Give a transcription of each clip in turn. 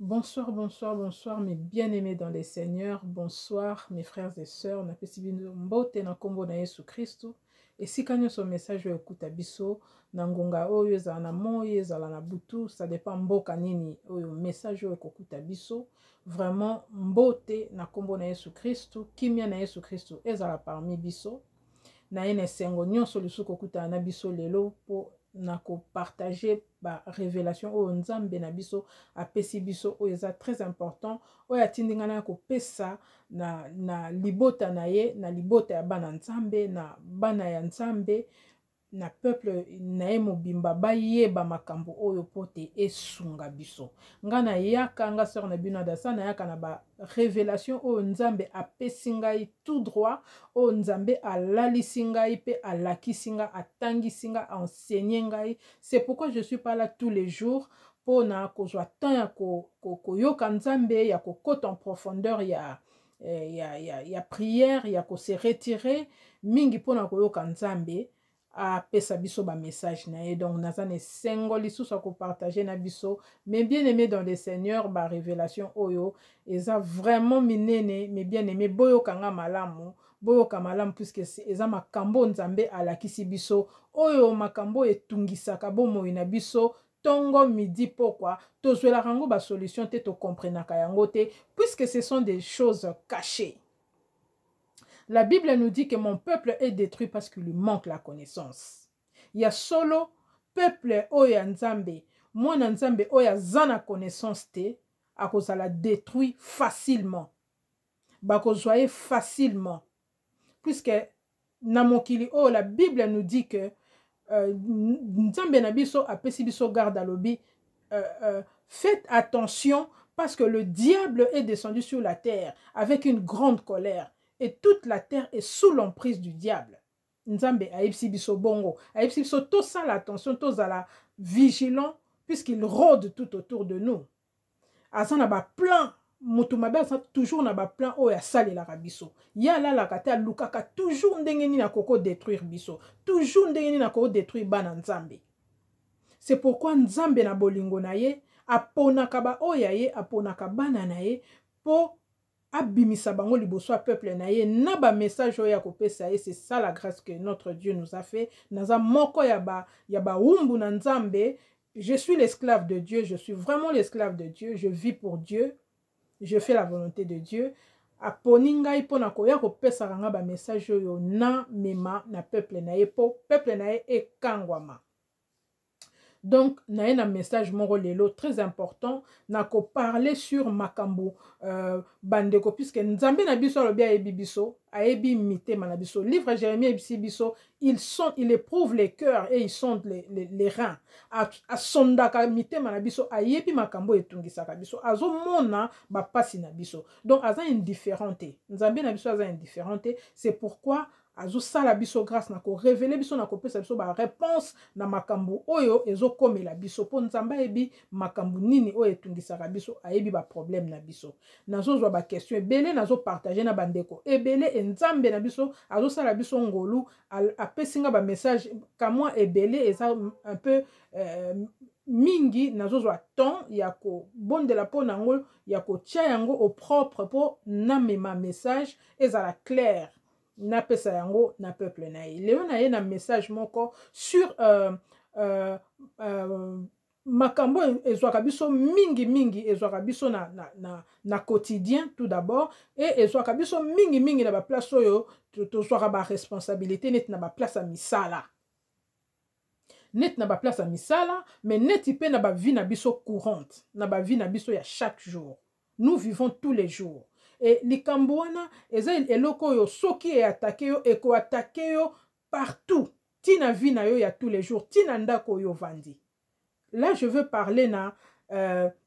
Bonsoir, bonsoir, bonsoir, mes bien-aimés dans les Seigneurs. Bonsoir, mes frères et sœurs. Na pesi bino mbote na kombo na Yesu Christu. Et si kanyo son message yo ekuta biso, na ngonga oyo ezala na moyi, ezala na butu, ça dépend mboka nini oyo message yo ekokuta biso. Vraiment mbote na kombo na Yesu Christu, kimia na Yesu Christu ezala parmi biso. Na ene sengo nyonso lisuko kuta na biso lelo po na ko partager ba révélation o nzambe na biso apesi biso o eza très important o ya tindingana ko pesa na libota na ye na libota ya bana nzambe na bana ya nzambe na peuple na ye mobimba bayeba makambo oyo pote esunga biso nga na yaka nga sœur na bino adasa na yaka na ba révélation oyo nzambe apesi ngai tout droit oyo nzambe alalisi ngai pe alakisi nga atangisi nga enseigné ngai. C'est pourquoi je suis pas là tous les jours pour na kozwa temps ya koyoka nzambe ya kokota en profondeur ya prière ya ko se retirer mingi pona koyoka nzambe apesa biso ba message na ye. Donc naza ne sengo lisusu ko partager na biso mais bien aimé dans le Seigneur ba révélation oyo eza vraiment minene mais bien aimé boyoka nga malamu boyoka malamu puisque eza makambo nzambe alakisi biso oyo makambo etungisaka bomoi na biso tongo midi pokwa tozwelaka yango ba solution te to comprenaka yango te puisque ce sont des choses cachées. La Bible nous dit que mon peuple est détruit parce qu'il lui manque la connaissance. Il y a solo peuple oya nzambe, mwana nzambe oya zana connaissance te, akozala détruit facilement. Bakozwaye facilement. Puisque na mokili oh la Bible nous dit que nzambe na biso apesi biso garde alobi faites attention parce que le diable est descendu sur la terre avec une grande colère. Et toute la terre est sous l'emprise du diable. Nzambe aipsi biso bongo, aipsi biso tout ça l'attention, tous à la vigilant puisqu'il rôde tout autour de nous. Asa na ba plan, mutumabe asa toujours na ba plan o ya sali la biso. Ya la la kata lukaka toujours ndenge ni na koko détruire biso, toujours ndenge ni na koko détruire bana nzambe. C'est pourquoi nzambe na bolingo na ye aponaka ba oya ye aponaka bana na ye po abimisa bango liboso peuple na ye na ba message oya kopesa ye. C'est ça la grâce que notre Dieu nous a fait. Naza moko ya ba umbu na nzambe. Je suis l'esclave de Dieu, je suis vraiment l'esclave de Dieu, je vis pour Dieu, je fais la volonté de Dieu. Aponi ngai pona koya kopesa nga ba message oyo na mema na peuple na ye po peuple na ye ekangwama. Donc, na un message moro lelo très important na ko parler sur makambo bandeko puisque nzambe na biso alobi ayebi biso ayebi mitema na biso. Livre Jérémie ebisi biso il éprouve les cœurs et il sonde les reins. A sondaka mitema na biso ayebi makambo etungisaka biso azo mona ba pasi na biso. Donc aza indifférente. Nzambe na biso aza indifférente. C'est pourquoi azo sala biso grâce na ko révéler biso na ko pesa biso ba réponse na makambo oyo ezo komela biso po nzamba ebi makambo nini oyo etungisaka biso ayebi ba problème na biso. Nazo zwa ba question ebele nazo partager na bandeko ebele nzambe na biso azo sala biso ngolu apesinga ba message kamwa ebele eza un peu mingi nazo zwa temps ya ko bondela po nango ya ko tia yango au propre po na mema message ezala clair na pesa yango na peuple na ye. Leo na ye na message moko sur makambo ezwaka biso mingi ezwaka biso na quotidien tout d'abord et ezwaka biso mingi na ba place oyo tozwaka ba responsabilité net na ba place ya misala. Net na ba place ya misala mais net pe na ba vie na biso courante, na ba vie na biso ya chaque jour. Nous vivons tous les jours. Et likambo wana eza eloko yo soki e attaquer yo eko attaquer yo partout. Tina vie na yo ya tous les jours, tina ndako yo vandi. Là je veux parler na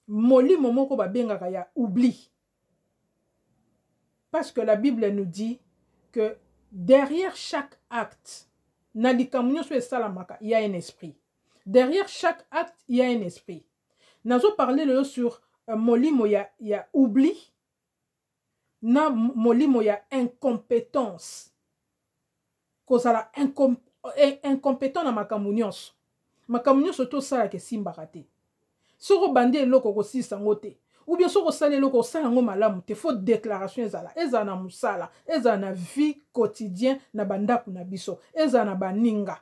molimo moko babengaka ya oubli. Parce que la Bible nous dit que derrière chaque acte na likambo nyonso esalamaka il y a un esprit. Derrière chaque acte il y a un esprit. Nazo parler le sur molimo ya oubli. Na molimo ya incompétence. Kozala incompétent na makambo nyonso. Makambo nyonso to sala ke simbaka te. Soko bandi eloko kosisa ngo te. ou bien soko salelo ko salango malamu te faut déclaration ezala na musala ezala na vie quotidien na bandaku na biso ezala na baninga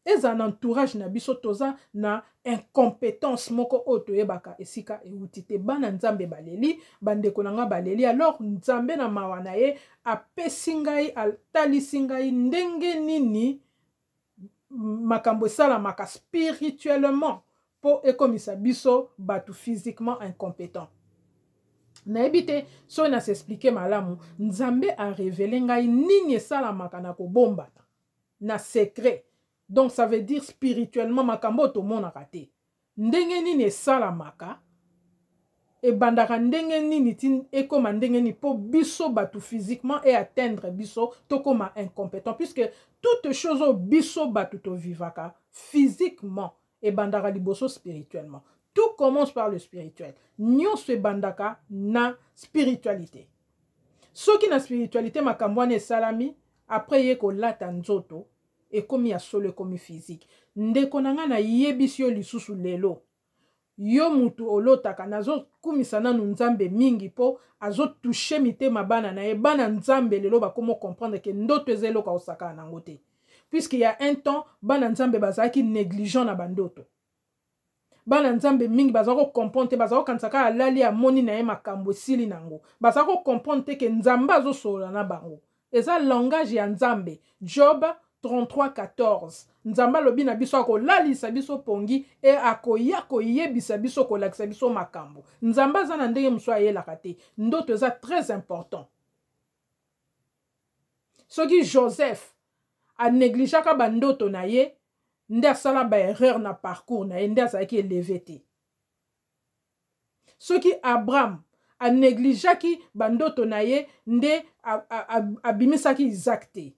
ezala na entourage na biso toza na incompétence moko oyo toyebaka esika euti te bana nzambe baleli bandeko na nga baleli alors nzambe na mawa na ye apesi ngai atalisi ngai ndenge nini makambo esalamaka spirituellement po ekomisa biso batu physiquement incompétent. Nayebi te so na s'expliquer malamu nzambe a révélé ngai nini esalamaka na kobombana na secret. Donc ça veut dire spirituellement makambo tomonaka te. Ndenge nini esalamaka ebandaka ndenge nini tin ekoma ndenge nini po biso batu physiquement et atteindre biso tokoma incompétent puisque toute chose au biso batu to vivaka physiquement ebandaka liboso spirituellement. Tout commence par le spirituel. Nyonso ebandaka na spiritualité. Soki na spiritualité makambo wana esalami après ye kolata nzoto ekomi ya solo ekomi physique. Ndeko na nga na yebisi yo lisusu lelo. Yo mutu olotaka nazo kumisa nanu nzambe mingi po azo toucher mitema bana na ye bana nzambe lelo bakomo comprendre que ndoto ezeloka osaka nango te. Puisqu'il y a un temps bana nzambe bazaki négligent na bandoto. Bana nzambe mingi bazako comprendre te bazako kansaka alali amoni na ye makambo sili nango. Bazako comprendre te que nzambe azo sola na bango. Eza langage ya nzambe. Job 33:14. Nzamba lobi na biso akolalisa biso pongi e akoya koyebisa biso kolakisa biso makambo. Nzamba za na ndenge muso ayelaka te. Ndoto eza très important. Soki Joseph a négligeaka bandoto na ye nde asala ba erreur na parcours na ye nde azalaki élevé te. Soki Abraham a négligeaki bandoto na ye nde abimisaki Isaac te.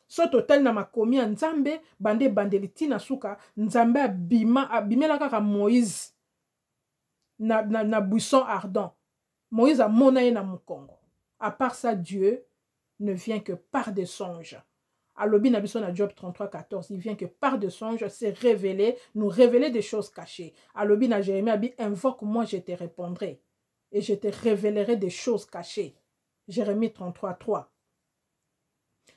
So total na makomi ya nzambe bande bandeli tina suka nzambe abimela kaka Moïse na buisson ardent. Moïse a mona ye na mukongo. À part ça, Dieu ne vient que par des songes. Alobi na biso na Job 33:14, il vient que par des songes se révéler, nous révéler des choses cachées. Alobi na Jérémie abi invoque moi je te répondrai et je te révélerai des choses cachées. Jérémie 33:3.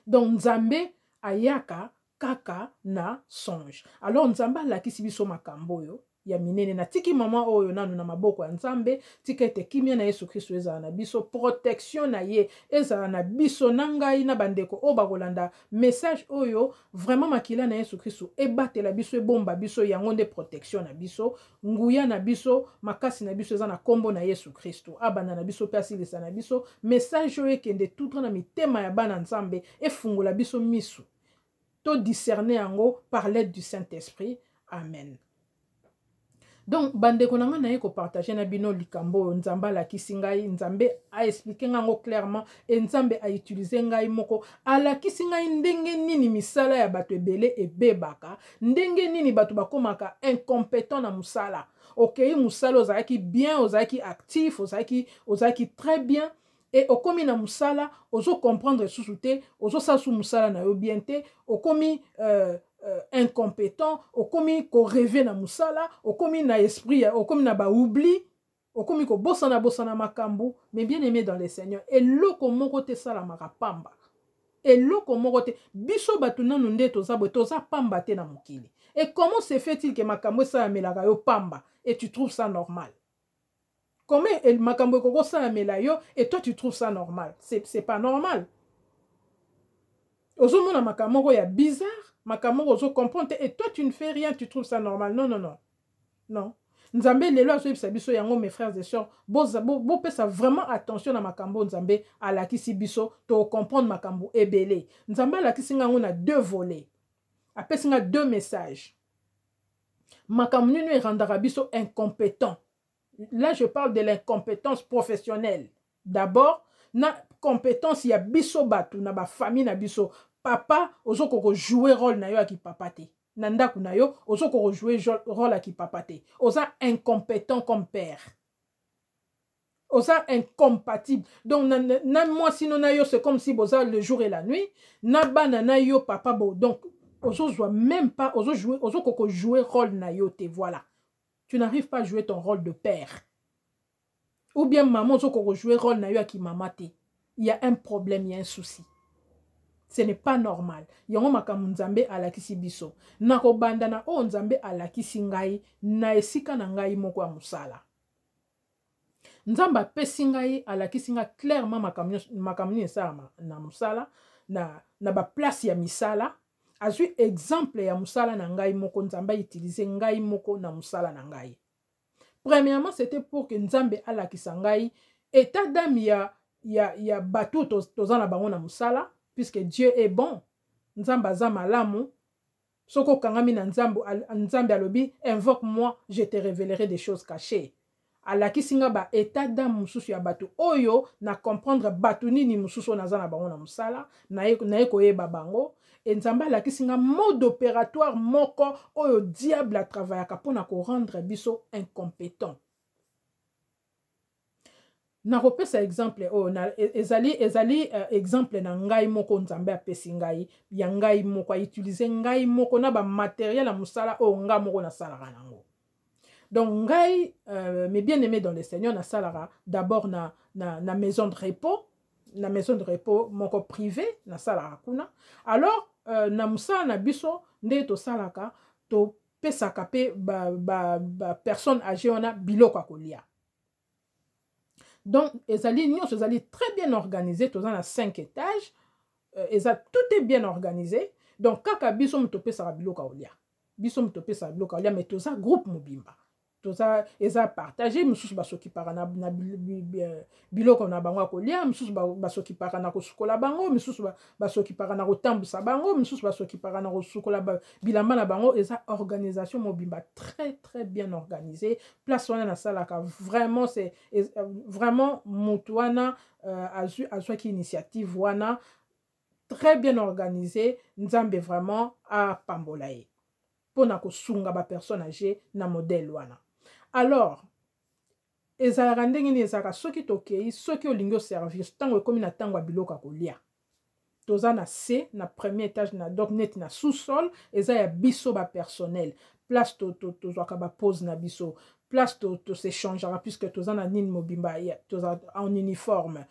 Donc nzambe ayaka kaka na songe. Alors nzamba lakisi biso makambo yo ya minene na tiki mama oyo nanu na maboko ya nzambe tika ete kimia na Yesu Kristo ezala na biso protection na ye ezala na biso na ngai na bandeko o bakolanda message oyo vraiment makila na Yesu Kristo ebatela biso ebomba biso yango nde protection na biso nguya na biso makasi na biso eza na kombo na Yesu Kristo abana na biso pe asilisa na biso message oyo ekende tout na mitema ya bana nzambe efungola biso misu to discerner yango par l'aide du Saint-Esprit. Amen. Donc bandeko nanga na ye ko partager na bino likambo nzamba la kisingai nzambe a expliquer ngango clairement et nzambe a utiliser ngai moko ala kisingai ndenge nini misala ya bato ebele ebebaka ndenge nini bato bakomaka incompétent na musala. OK, musala ozaki bien, ozaki actif, ozaki très bien. Et okomi na musala, ozo comprendre sous-souté, ozo sa sous musala na yo bien te, okomi incompétent, okomi ko rêver na musala, okomi na esprit, okomi na ba oubli, okomi ko bosana makambu, mais bien aimé dans le Seigneur. Et loko moko te sala makapamba. Et loko moko te biso batu nanu nde toza pamba te na mokili. Et comment se fait-il que makambo sa melaka yo pamba et tu trouves ça normal? Comment makambo koko sa melayo et toi tu trouves ça normal? C'est pas normal. Ozo mona makambo ya bizarre, makambo ozo comprendre et toi tu ne fais rien, tu trouves ça normal. Non. Non. Nzambe lelo azo yebisa biso yango mes frères et sœurs, bo pesa vraiment attention na makambo nzambe alakisi biso to comprendre makambo ebele. Nzambe alakisi ngango na deux volets. Apesi nga deux messages. Makambo nino erandaka biso incompétent. Là, je parle de l'incompétence professionnelle. D'abord, na compétence ya biso batu na ba famille na biso. Papa, ozo koko jouer rôle na yo aki papa te. Nanda na yo, ozo koko jouer rôle aki papa te. Oza incompétent comme père. Oza incompatible. Donc na moi sinon na yo c'est comme si boza le jour et la nuit. Na bana na yo papa bo. Donc ozo joue même pas ozo koko jouer rôle na yo te voilà. Tu n'arrives pas à jouer ton rôle de père. ou bien maman ozoko jouer rôle na yo ki mama te, il y a un problème, il y a un souci. Ce n'est pas normal. Yango makambo nzambe alakisi biso. Nako banda na o nzambe alakisi ngai na esika na ngai moko ya musala. Nzamba apesi ngai alakisi nga clairement makambo esala na musala na ba place ya misala. Azui exemple ya musala na ngai moko nzamba utiliser ngai moko na musala na ngai. Premièrement, c'était pour que nzambe alakisa ngai état d'âme ya bato tozana bango na musala, puisque Dieu est bon. Nzambe aza malamu. Soko kangami na nzambe alobi, invoque moi, je te révélerai des choses cachées. Alakisi nga ba état d'âme mususu ya bato oyo na comprendre bato nini mususu nazana bango na musala, na koyeba bango. Et nzamba alakisi nga mode opératoire moko oyo diable a travaillaka pona ko rendre biso incompétent. Na kopesa exemple ezali exemple na ngai moko nzambe apesi ngai ya ngai moko utiliser ngai moko na ba matériel ya musala o nga moko na salaka nango. Donc ngai mes bien-aimés dans le Seigneur na salaka d'abord na maison de repos moko privé na salaka kuna. Alors na musala na biso nde to salaka to pesaka pe ba personne âgée wana biloko akolia. Donc, ezali très bien organisé. Tous en 5 étages. Tout est bien organisé. Donc, kaka biso mutopé sa biloka olia. Biso mutopé sa biloka olia, mais tous en groupe mobimba. Tous ça, eza partagé. Moussous baso ki para na biloko na bango kolia. Moussous baso ki para na kosukola bango. Moussous baso ki para na kotambusa bango. Moussous baso ki para na kosukola bilamba na bango. Eza organisation mobimba très très bien organisée. Place wana na salaka vraiment c'est vraiment mutuana azwa ki initiative wana très bien organisée. Nzambe vraiment a pambolaye. Pona ko sunga ba personne âgée na modèle wana. Alors, ezalaka ndenge nini ezalaka soki tokei soki olingi oservir ntango ekomi na ntango ya biloko ya kolia. Toza na C na premier étage na donc net na sous-sol eza ya biso ba personnel. Place tozwaka ba pose na biso. Place to s'échangeara puisque toza na nini mobimba toza en uniforme.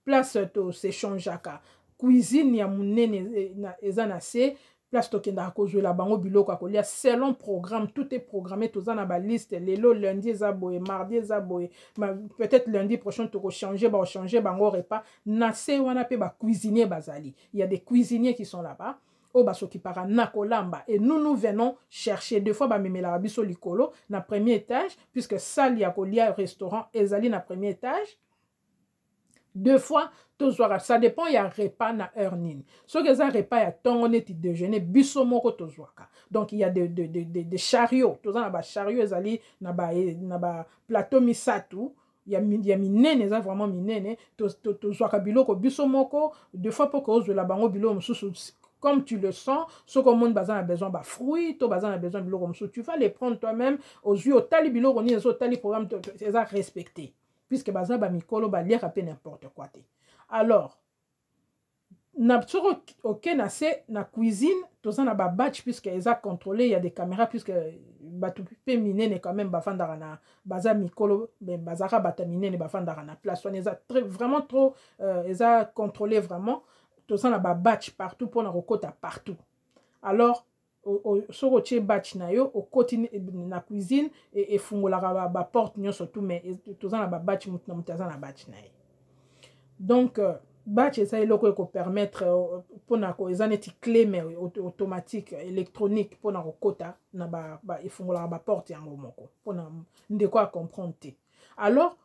Place to s'échangeaka. Cuisine ya munene eza na C. Place tokenda kozwe la bango biloko akolia selon programme, tout est programmé, tout ça na ba liste, lelo lundi ezaboye, mardi ezaboye, peut-être lundi prochain toko changer bango repas, na se wana pe ba cuisinier bazali. Il y a des cuisiniers qui sont là-bas. O baso ki para na kolamba et nous venons chercher deux fois ba memela biso likolo na premier étage puisque salle ya kolia restaurant ezali na premier étage. Deux fois, ça dépend, il y a repas na heure nini. Ce que ça repas, il y a tongo neti déjeuner, biso moko tozwaka. Donc il y a des chariots. Tout ça na ba chariot ezali na ba plateau misatu. Il y a minene, ça vraiment minene. Tozwaka biloko biso moko. Deux fois pour que la bango biloko mususu comme tu le sens, ce que le monde a besoin de fruits, tu as besoin de biloko mususu. Tu vas les prendre toi-même aux yeux au tali biloko ni au tali programme c'est ça respecté. Puisque baza ba mikolo ba lire à n'importe quoi te. Alors na na cuisine toza na ba batch puisque eza contrôlé, il y a des caméras puisque batu pe minene quand même bafandara na baza mikolo ben bazara bata minene bafandara na place on eza vraiment trop eza contrôlé vraiment toza na ba batch partout pour na rekota partout. Alors soko tie batch na yo okoti na cuisine et fungolaka ba porte nyonso tout mais toza na ba batch mutu na mutaza na batch na ye. Donc batch eza eloko eko permettre pona ko eza neti clé mais automatique électronique pona kokota na ba efungolaka ba porte yango moko pona ndeko a comprendre te. Alors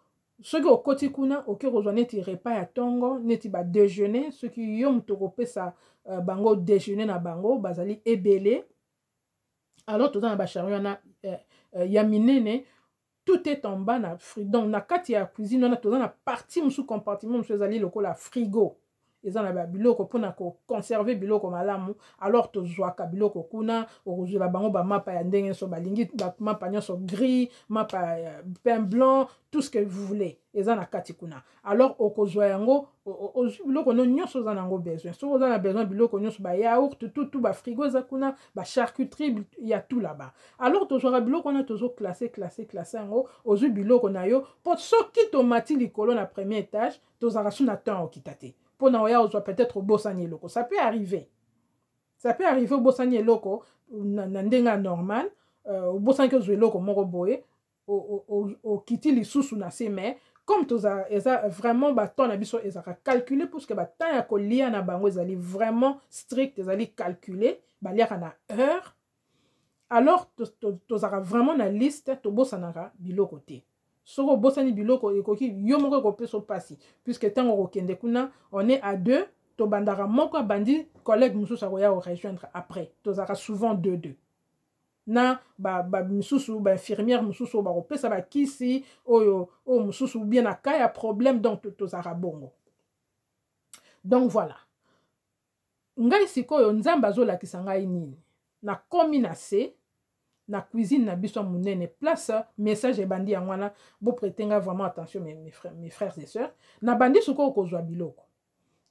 ceux qui okoti kuna oke kozwa neti repas ya tongo neti ba déjeuner ceux qui yo muto kopesa bango déjeuner na bango bazali ebele. Alors tout dans ba chariot na ya minene tout est en bas na frigo. Donc na kati ya cuisine on a tout dans la partie musu compartiment musu ezali lokola frigo eza na ba biloko mpona ko conserver biloko malamu alors tozwaka biloko kuna okozwela bango bamapa ya ndenge nyonso balingi mapa nyonso gris mapa pain blanc tout ce que vous voulez eza na kati kuna alors okozwa yango biloko nyonso oza nango besoin soki oza na besoin biloko nyonso bayaourt tout bafrigo eza kuna bacharcuterie ya tout là-bas alors tozwaka biloko wana classe yango ozwi biloko na yo mpo soki tomati likolo na premier étage tozalaka su na temps okita te mpo na oya ozwa peut-être obosani eloko ça peut arriver obosani eloko na ndenge ya normal obosani ke ozwa eloko moko boye okiti lisusu na se mais comme eza vraiment baton na biso ezaka calculé parce que baton ya kolia na bango ezali vraiment strict ezali calculé baliaka na heure alors tozaka vraiment na liste tobosanaka biloko te soko obosani biloko ekoki yo moko ekopesa pasi puisque ntango okokende kuna on est à deux tobandaka moko abandi collègue mosusu akoya rejoindre après tozaka souvent deux na misusu infirmière mosusu bakopesa bakisi oyo mosusu bien na cas ya problème donc tozaka bongo donc voilà ngai sikoyo nzambe azolakisa ngai nini nakomi na se na cuisine na biso monene place message ebandi yango wana bopretenga vraiment attention mes frères et sœurs nabandi sikoyo kozwa biloko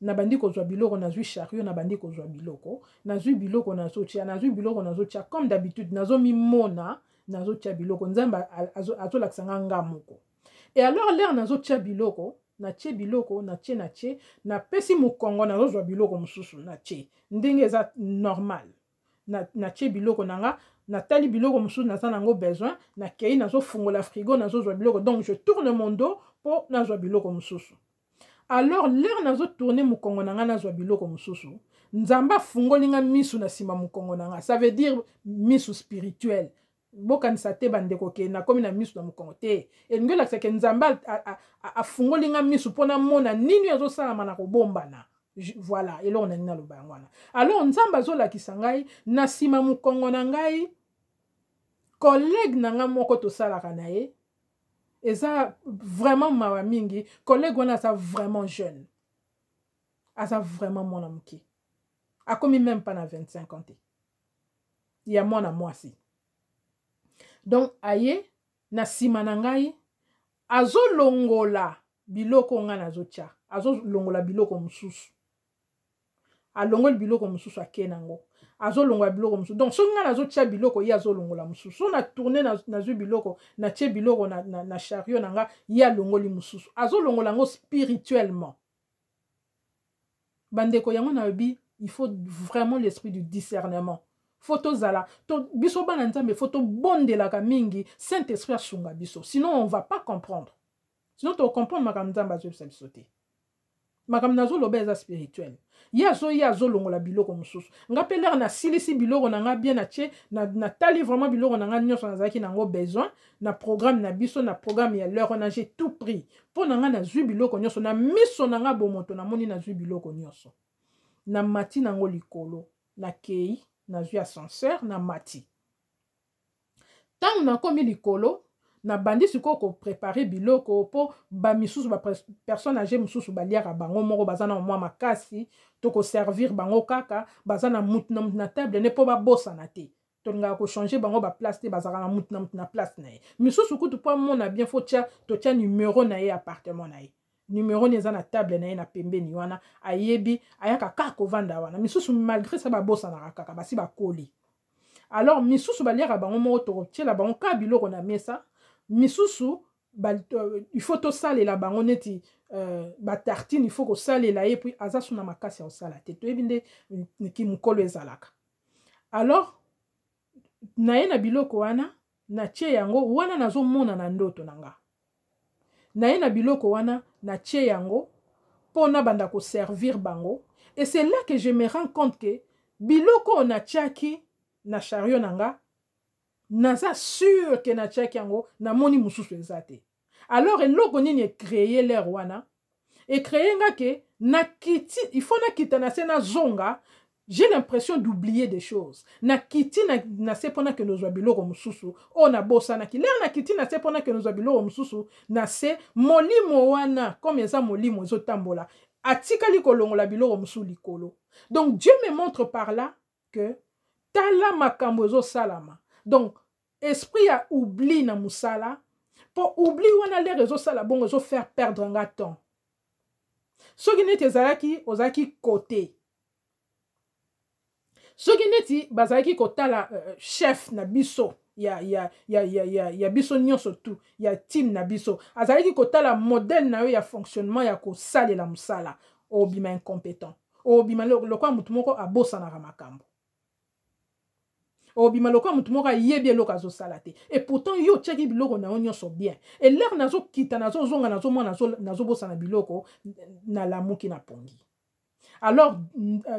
nabandi kozwa biloko nazwi chariot nabandi kozwa biloko nazwi biloko nazotia comme d'habitude nazomimona nazotia biloko nzambe azolakisa nga moko et alors l'air nazotia biloko natie biloko natie napesi mokongo nazozwa biloko mosusu natie ndenge eza normal natie biloko nanga natali biloko mosusu naza nango besoin nakei nazofungola frigo nazozwa biloko donc je tourne mon dos mpo nazwa biloko mosusu alors l'air nazotourne mokongo nanga nazwa biloko mosusu nzambe afungolinga misu na nsima mokongo nanga ça veut dire misu spirituel bokanisa te bandeko ke nakomi na misu na mokongo te elingi olakisaka nzambe afungolinga misu mpo namona nini azosalama na kobombana voilà eloko na nini aloba yango wana alors nzambe azolakisa ngai na nsima mokongo na ngai collègue na nga moko tosalaka na ye eza vraiment mawa mingi collègue wana aza vraiment jeune aza vraiment mwana moke akomi même pas na 25 ans te ya mwana mwasi donc aye na nsima na ngai azolongola biloko nga nazotia azolongola biloko mosusu alongoli biloko mosusu ake nango azolongola biloko mosusu donc soki nga nazotia biloko ye azolongola mosusu so na tourne nazwi biloko natie biloko na chariot na nga ye alongoli mosusu azolongola yango spirituellement bandeko yango nayebi il faut vraiment l'esprit du discernement faut tozala biso bana nzambe faut tobondelaka mingi saint esprit asunga biso sinon on va pas comprendre sinon to comprendre makambo nzambe azobisa biso te makambo nazoloba eza spirituel ye azolongola biloko mosusu nga mpe lere nasilisi biloko na nga bien natie natali vraiment biloko na nga nyonso nazalaki nango besoin na programme na biso na programme ya lere wana j'ai tout pris mpo na nga nazwi biloko nyonso na miso na nga bomoto namoni nazwi biloko nyonso na mati nango likolo nakei nazwi ascenseur na mati ntango nakomi likolo na bandi sikoyo koprepare biloko mpo bamisusu bapersone age mosusu baliaka bango moko baza na mwa makasi to koservir bango kaka baza na mutu na table ne mpo babosana te tolingaka kochange bango baplace te bazalaka na mutu na place na ye misusu kutu mpo amona bien fo totia numero na ye appartement na ye numero ni eza na table na ye na pembeni wana ayebi ayaka kaka kovanda wana misusu malgré ça babosanaka kaka basi bakoli alors misusu baliaka bango moko tokotiela bango kaka biloko na mesa misusu il faut tosalela bango neti batartine il faut kosalela ye puis aza suna makasi ya kosala te toyebi nde kimokolo ezalaka alors naye na biloko wana natie yango wana nazomona na ndoto na nga naye na biloko wana natie yango mpona banda koservir bango et c'est là que je me rends compte que biloko natiaki na chariot na nga naza sûr que natiaki yango namoni mosusu eza te alors eloko nini ecreye lere wana ecreye nga ke nakiti il faut nakita na se nazonga j'ai l'impression d'oublier des choses nakiti na se mpona ke nozwa biloko mosusu oyo nabosanaki lere nakiti na se mpona ke nozwa biloko mosusu na se molimo wana comme eza molimo ezotambola atikali kolongola biloko musu likolo. Donc Dieu me montre par là que tala makambo ezo salama. Donc esprit a oubli na musala. Pour oublier wana les réseaux sala bon ezo faire perdre un temps. Soki neti ezalaki ozaki côté. Soki neti bazalaki kotala chef na biso. Ya biso nyonso tout. Ya team na biso. Azalaki kotala modèle na yo ya fonctionnement ya ko sale la musala. Obima incompétent. Obima lokwa mutu moko abosa na makambo. Obima lokwa mutu moko yebi eloko azo salate. Et pourtant yo tcheki biloko na nyonso bien. Et l'air nazo kita nazo zonga nazo mona nazo bosa na biloko na lamuki na pongi. Alors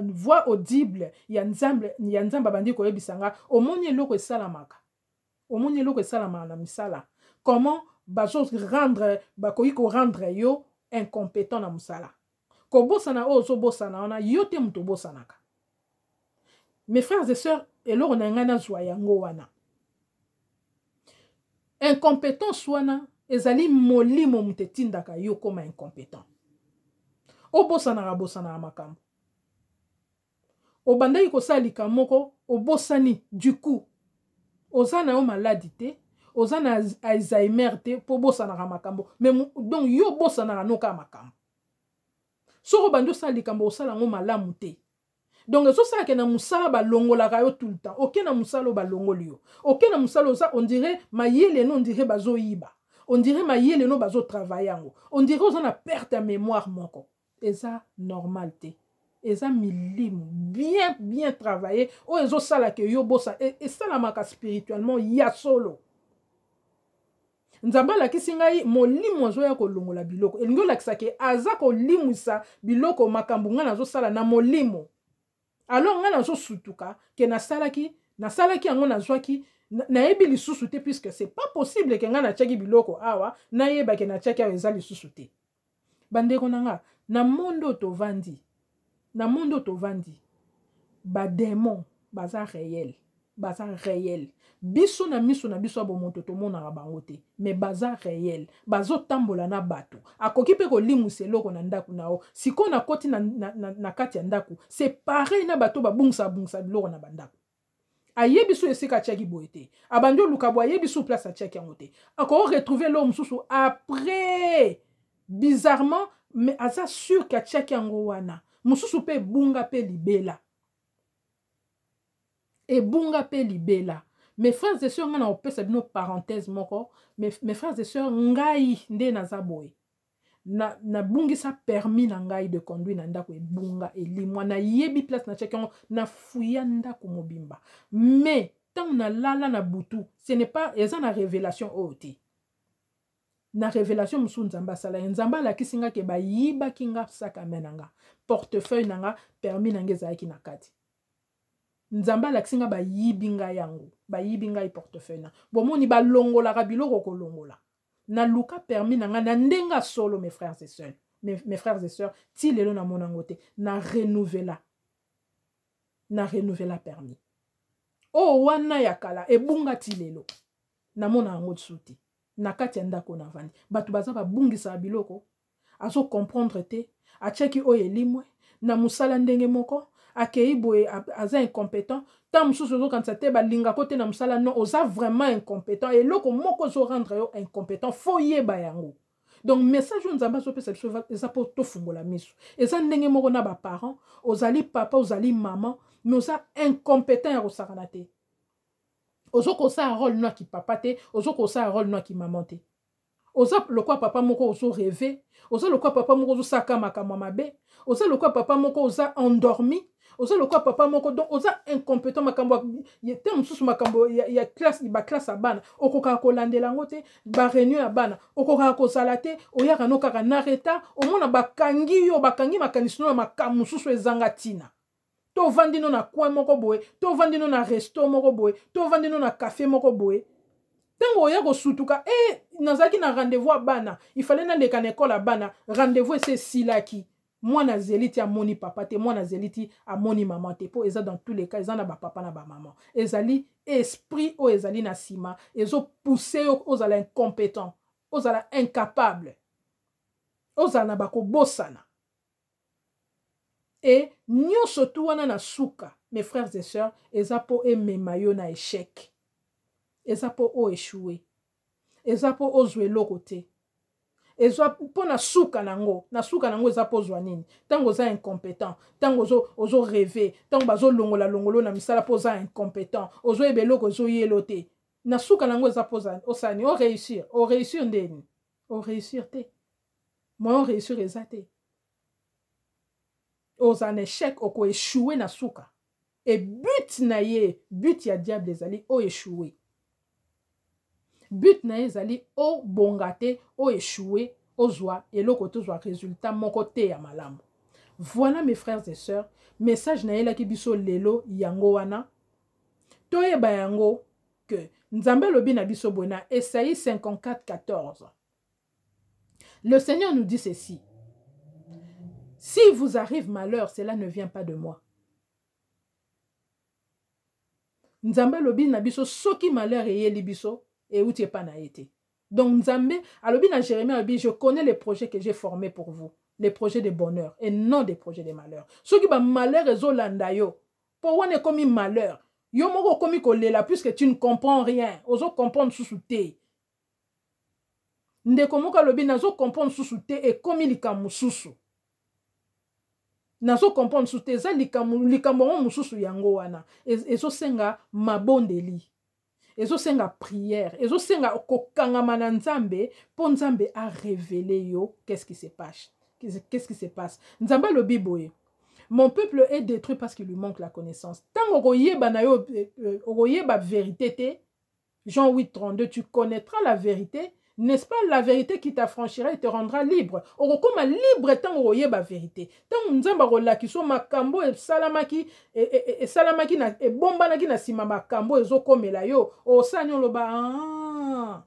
voix audible ya nzamba bandi ko yebisanga omoni eloko esalamaka. Omoni eloko esalamaka na misala. Comment bazo rendre bakoyi ko rendre yo incompétent na musala. Ko bosa na ozo bosa na ona yo te muto bosa naka. Mes frères et sœurs, eloko na ngana zwa yango wana. Incompétence wana ezali molimo mutetindaka yo koma incompétent. Obosana rabosana makambo. Obandaki kosalika moko obosani du coup. Ozana yo maladie te, ozana Alzheimer te po bosana makambo. Mais donc yo bosana noka makambo. Soko bando salika mbo osala ngo malamu te. Donc eso ça que na musala ba longola yo tout le temps. OK na musala ba longoli yo. OK na musala ça on dirait mayele no on dirait bazo yiba. On dirait mayele no bazo travailler ngo. On dirait on a perte de mémoire moko. Et ça normal te. Et ça milimo bien travailler. O eso sala que yo bossa et ça la maka spirituellement ya solo. Nzamba la kisingai molimo zo ya ko longola biloko. Elingo la kisake aza ko limwisa biloko makambu ngana zo sala na molimo. Alors nga nazo sutuka ke nasalaki yango nazwaki nayebi lisusu te puisque c'est pas possible ke nga na tchaki biloko awa nayeba ke na tchaki awa eza lisusu te. Bandeko nanga na mondo tovandi ba démon baza réel biso na miso na biso abomoto tomona bango te mais baza réel bazo tambola na bato akoki pe ko limusa eloko na ndaku nao siko na koti na kati ya ndaku c'est pareil na bato babungsa biloko na bandaku ayebiso esika tchaki boete abando lukabo ayebiso place tchaki yango te ako retrouver l'homme susu après bizarrement mais aza sûr ka tchaki yango wana mususu pe bunga pe libela et bunga pe libela. Mes frères et sœurs, on a opé une parenthèse moko. Mes frères et sœurs, ngai nde nazaboy. Na bungi sa permis na ngai de conduire na ndako e bunga e limwa na yebi place na chacun na fuya ndako mobimba. Mais tant na lala na butu, ce n'est pas eza na révélation oti. Na révélation musu nzamba sala nzamba la kisinga ke ba yiba kinga saka menanga. Portefeuille nanga permis nanga ezaki na kati. Nzamba la kisinga ba yibinga yango ba yibinga i portefeuille na bomoni ba longola ka biloko ko longola na luka permis nanga na ndenga solo mes frères et sœurs mes frères et sœurs ti lelo na monango te na renouveler permis o wana yakala ebunga ti lelo na monango tsuti na kati ndako na vandi batu baza ba bungisa biloko azo comprendre te a cheki o elimwe na musala ndenge moko akei boye aza incompétent tant mususu zo kanisa te balinga kote na musala non oza vraiment incompétent et loko moko zo rendre yo incompétent faut yeba yango. Donc message nzamba zo pesa biso eza po to fungola miso eza ndenge moko na ba parents ozali papa ozali maman mais oza incompétent ya kosakana te ozo kosa rôle no ki papa te ozo kosa rôle no ki maman te oza lokwa papa moko ozo rêver oza lokwa papa moko ozo saka makamwa mabe oza lokwa papa moko oza endormi oza lokwa papa moko donc oza incompétent makambo te mususu makambo ya classe ba classe ya bana okoka kolandela ngo te ba réunion ya bana okoka kozala te oyaka no kaka na retard omona bakangi makanisi no makambo mususu ezanga tina to vandi no na coin moko boye to vandi no na resto moko boye to vandi no na café moko boye tango oya kosutuka nazaki na rendez-vous ya bana il fallait na leka na école ya bana rendez-vous ese silaki mwana zeliti amoni papa te mwana zeliti amoni maman te po eza dans tous les cas eza na ba papa na ba maman ezali esprit o ezali na sima ezo pousser ozala incompétent ozala incapable ozala na bako bosana et nyonso tu wana na suka mes frères et sœurs eza po emema yo na échec eza po o échouer eza po ozwa eloko te ezwa po na suka nango eza po ozwa nini ntango oza incompétent ntango ozo rêver ntango bazolongola longolo na misala po oza incompétent ozoyeba eloko ozoyelo te na suka nango eza po osani oréussir ndeni oréussir te moyen oréussir eza te oza na échec okoéchouer na suka e but na ye but ya diable ezali oéchouer but na ye ezali obonga te oéchouer ozwa eloko tozwa résultat moko te ya malamu. Voilà mes frères et sœurs message na yelaki biso lelo yango wana toyeba yango que nzambe lobi na biso bona Esaïe 54:14 le Seigneur nous dit ceci: si vous arrive malheur, cela ne vient pas de moi. Nzambe lobi na biso soki malheur eyeli biso et où tu es pas na été. Donc Nzambe alobi na Jérémie alobi je connais les projets que j'ai formés pour vous, les projets de bonheur et non des projets de malheur. Soki ba malheur ezolanda yo po wana komi malheur yo moko komi kolela puisque tu ne comprends rien ozo comprendre susu te ndeko moko alobi nazo comprendre susu te et komi likamu susu nazo comprendre susu te eza likambo mususu yango wana ezosenga mabondeli ezosenga prière ezosenga kokangama na Nzambe po Nzambe a révélé yo qu'est-ce qui se passe Nzambe lobi boye mon peuple est détruit parce qu'il lui manque la connaissance. Tant okoyeba na yo okoyeba vérité te Jean 8:32 tu connaîtras la vérité. N'est-ce pas la vérité qui t'affranchira et te rendra libre? Okokoma libre tant okoyeba vérité. Tant Nzamba kolakiso makambo e salamaki na e bombanaki na sima makambo ezokomela yo osanyo loba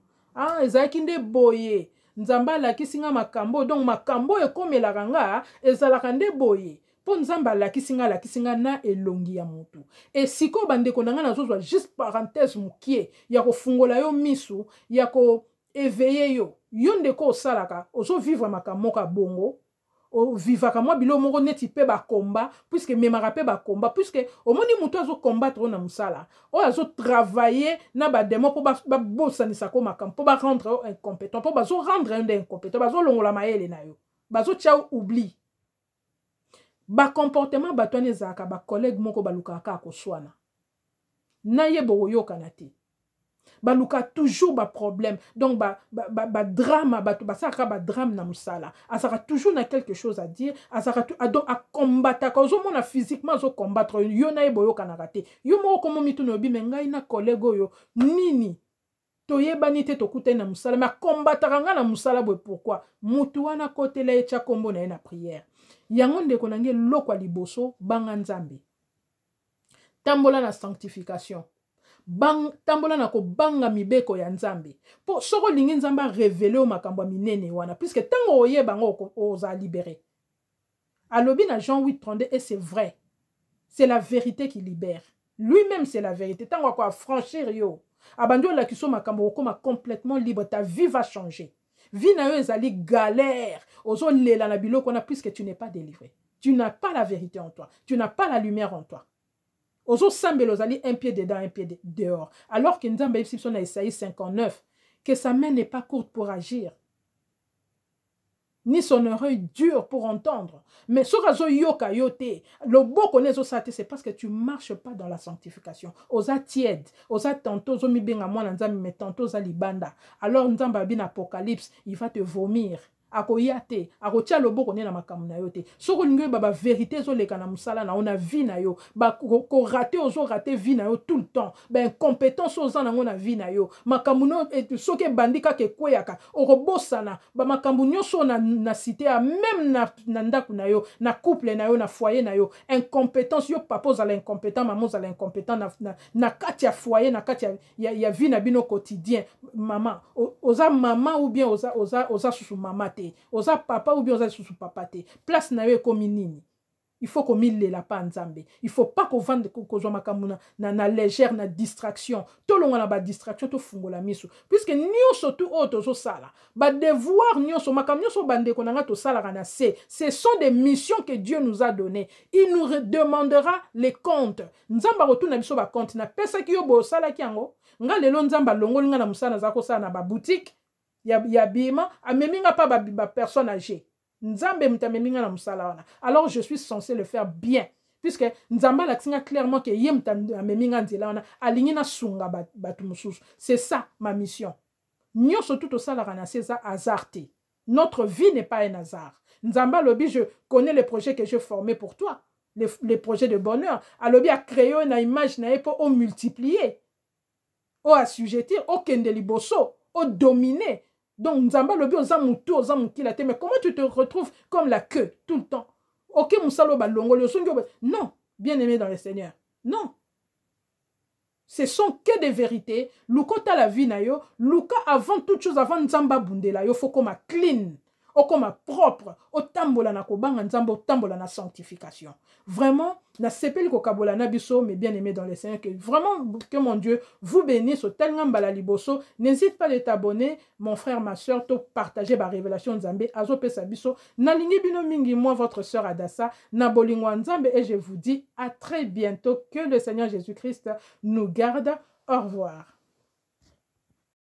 ezalaki nde boye Nzamba lakisinga makambo donc makambo ekomela nga ezalaka nde boye po Nzamba lakisinga na elongi ya mutu et siko bandeko nanga nazozwa juste parenthèse mukie ya kofungola yo misu ya ko éveiller yo ndeko osalaka ozo vivre makambo ka bongo o vivaka mwa bilo moko neti pe ba combat puisque memaka pe ba combat puisque omoni mutu azo combattre na musala o azo travailler na ba démon po ba bosanisa ko makambo po ba rendre incompétent po bazo rendre incompétent bazo longola mayele na yo bazo tia oubli ba comportement batwane zaka ba collègue moko balukaka akoswana na yebo yokana te baluka toujours ba problème donc ba drame basaka ba drame na musala asaka toujours na quelque chose à dire asaka donc a combattre kazo mona physiquement zo combattre yo na yebo yokana te yo moko komo mitu no bi mengai na collègue yo nini toyebani te tokute na musala mais combattre nga na musala boy pourquoi mutu wana kotela echa kombo na prière yango ndeko nange lokwa liboso banga Nzambe tambola na sanctification tambola na ko banga mibeko ya Nzambe po soko lingi Nzambe révéler o makambo minene wana puisque tango oyeba ngo oza libéré alobi na Jean 8:32 et c'est vrai c'est la vérité qui libère lui-même c'est la vérité tango ko affranchir yo abandio la kiso makambo okoma complètement libre ta vie va changer vie na yo ezali galère ozo lela na biloko na puisque tu n'es pas délivré tu n'as pas la vérité en toi tu n'as pas la lumière en toi ozo sambelo zali un pied dedans un pied dehors alors que Nzambe Epsilon na Esaïe 59 que sa main n'est pas courte pour agir ni son oreille dur pour entendre mais sorazo yoka yote le boko nezo sate c'est parce que tu marches pas dans la sanctification oza tiède oza tantôt zo mibenga mwana Nzambe mais tantôt za libanda alors Nzambe bin Apocalypse il va te vomir akoyate akotia loboko ne na makambo na yo te soko lingo baba vérité zo leka na musala na ona vie na yo ba ko rater ozo rater vie na yo tout le temps ben compétence oza na ngona vie na yo makambo no soke bandika ke kweyaka okobosana ba makambo nyonso na cité a même na ndaku na yo na couple na yo na foyer na yo incompétence yo papa za l'incompétent maman za l'incompétent na kati ya foyer na kati ya vie na bino quotidien maman oza maman ou bien oza susu maman oza papa ou bien oza susu papa te place na yo ekomi nini il faut qu'on mille la pa nzambe. Il faut pas qu'on vende qu'on makamuna na légère na distraction. To longa na ba distraction to fungola miso. Puisque nyoso tu auto so sala. Ba devoir nyoso makam nyoso bande konanga to sala kana se. Ce sont des missions que Dieu nous a données. Il nous demandera les comptes. Nzamba retourna biso ba compte na pesa ki yo bo sala ki yango. Nga lelo nzamba longo linga na musana zako sala na ba boutique ya bima ameminga pa ba personne âgée. Alors je suis censé le faire bien. Puisque Nzamba l'accent clairement que c'est ça ma mission. Nous surtout au salaire c'est hasardé. Notre vie n'est pas un hasard. Nzamba lobby, je connais les projets que j'ai formés pour toi. Les projets de bonheur. A lobby a créé une image n'a pas au multiplier, au assujettir, au kendeliboso, au dominer. Donc, Nzamba lobi ozamutu ozamukilate, mais comment tu te retrouves comme la queue tout le temps? Ok, Moussalo balongo, non, bien aimé dans le Seigneur. Non. Ce sont que des vérités. Luka ta la vie na yo, Luka avant toute chose, avant Nzamba bundela yo, faut comme clean, o comme propre, o tambola na kobanga Nzamba, o tambola na sanctification. Vraiment, na sepeli ko kabola na biso, mais bien aimé dans le Seigneur, que vraiment, que mon Dieu vous bénisse au tel ngamba liboso. N'hésite pas de t'abonner, mon frère, ma soeur, to partager ma révélation Nzambe, azo pesa biso, na lingi bino mingi, moi, votre soeur Adassa, na bolingwa Nzambe, et je vous dis à très bientôt, que le Seigneur Jésus-Christ nous garde. Au revoir.